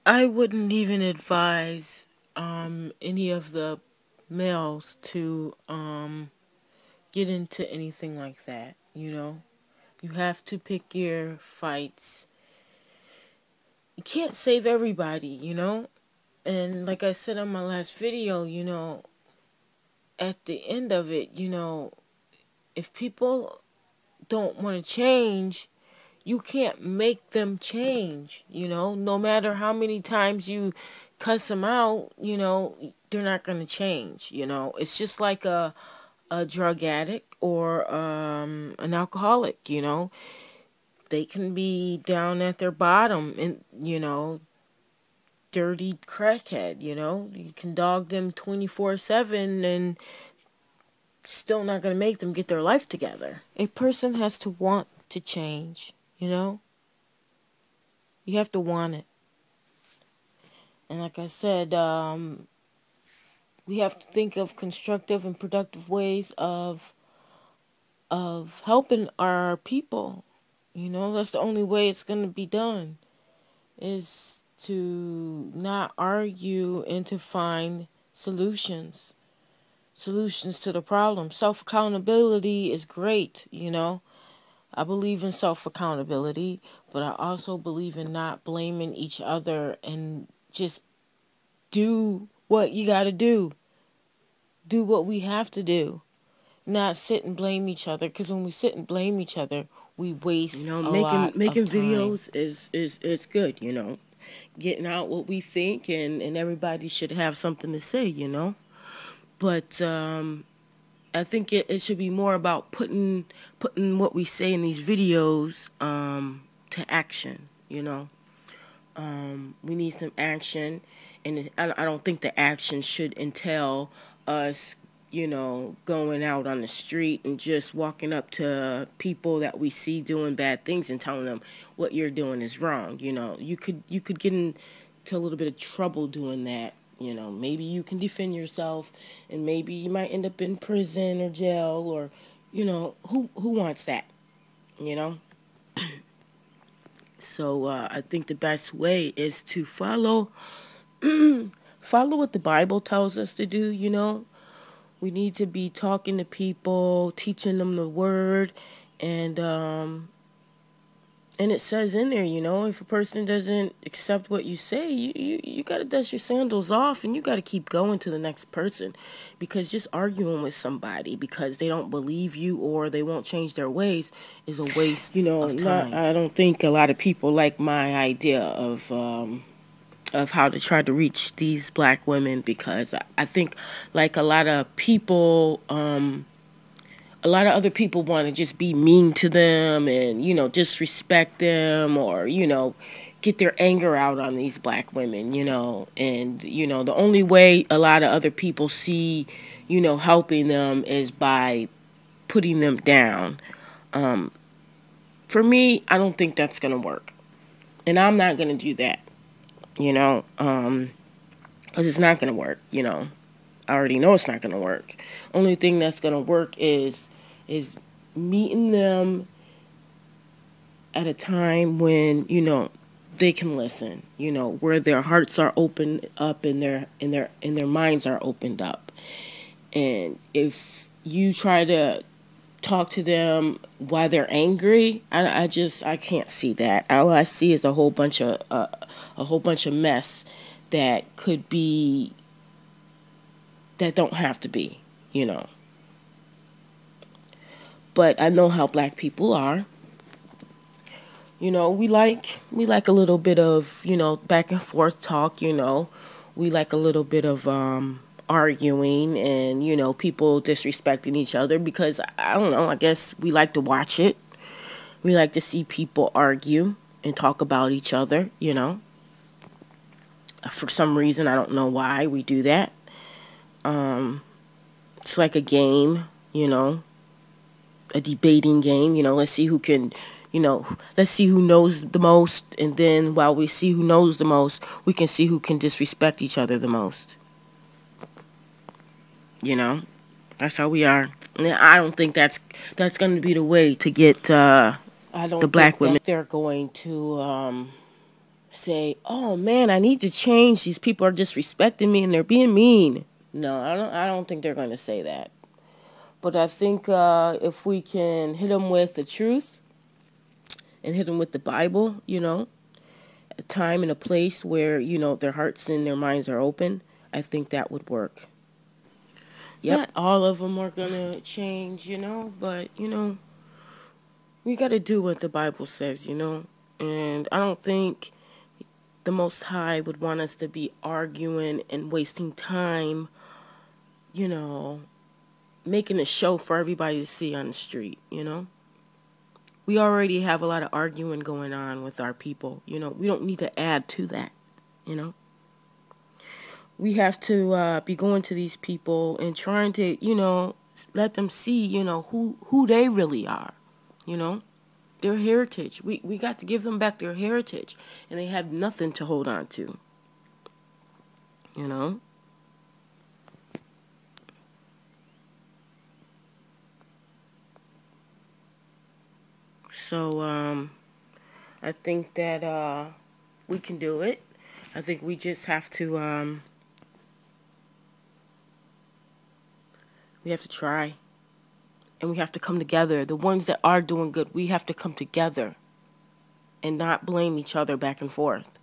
I wouldn't even advise any of the males to get into anything like that, you know? You have to pick your fights. You can't save everybody, you know? And like I said on my last video, at the end of it, if people don't want to change, you can't make them change, no matter how many times you cuss them out, they're not going to change, it's just like a drug addict or an alcoholic, they can be down at their bottom and, dirty crackhead, you can dog them 24/7 and still not going to make them get their life together. A person has to want to change, you have to want it. And like I said, we have to think of constructive and productive ways of helping our people. That's the only way it's going to be done, is to not argue and to find solutions to the problem. Self accountability is great. I believe in self accountability, but I also believe in not blaming each other and just do what you got to do. Do what we have to do. Not sit and blame each other, because when we sit and blame each other, we waste a lot making of time. videos is good, getting out what we think, and everybody should have something to say. But I think it should be more about putting what we say in these videos to action. We need some action, and I don't think the action should entail us, going out on the street and just walking up to people that we see doing bad things and telling them what you're doing is wrong. You could get into a little bit of trouble doing that. Maybe you can defend yourself, and maybe you might end up in prison or jail, or who wants that, you know? So I think the best way is to follow what the Bible tells us to do. We need to be talking to people, teaching them the word, and it says in there, if a person doesn't accept what you say, you got to dust your sandals off, and you got to keep going to the next person, because just arguing with somebody because they don't believe you or they won't change their ways is a waste of Not, time. I don't think a lot of people like my idea of how to try to reach these black women, because I think, like, a lot of other people want to just be mean to them and, disrespect them, or, get their anger out on these black women, and, the only way a lot of other people see, helping them is by putting them down. For me, I don't think that's going to work. And I'm not going to do that, because it's not going to work, I already know it's not going to work. Only thing that's going to work is meeting them at a time when, they can listen, where their hearts are opened up and their minds are opened up. And if you try to talk to them while they're angry, I can't see that. All I see is a whole bunch of mess that could be, that don't have to be. But I know how black people are. We like a little bit of, back and forth talk. We like a little bit of arguing and, people disrespecting each other, because I don't know, I guess we like to watch it. We like to see people argue and talk about each other. For some reason, I don't know why we do that. It's like a game, a debating game. Let's see who can, let's see who knows the most, and then while we see who knows the most, we can see who can disrespect each other the most. That's how we are. And I don't think that's going to be the way to get I the don't black think women. that they're going to say, "Oh man, I need to change. These people are disrespecting me and they're being mean." No, I don't think they're going to say that. But I think if we can hit them with the truth and hit them with the Bible, a time and a place where their hearts and their minds are open, I think that would work. Yep. Not all of them are gonna change, but we got to do what the Bible says, and I don't think the Most High would want us to be arguing and wasting time, you know, making a show for everybody to see on the street. We already have a lot of arguing going on with our people, we don't need to add to that, you know. We have to be going to these people and trying to, let them see, who they really are, their heritage. We got to give them back their heritage, and they have nothing to hold on to, you know. So I think that we can do it. I think we just have to we have to try, and we have to come together. The ones that are doing good, we have to come together and not blame each other back and forth.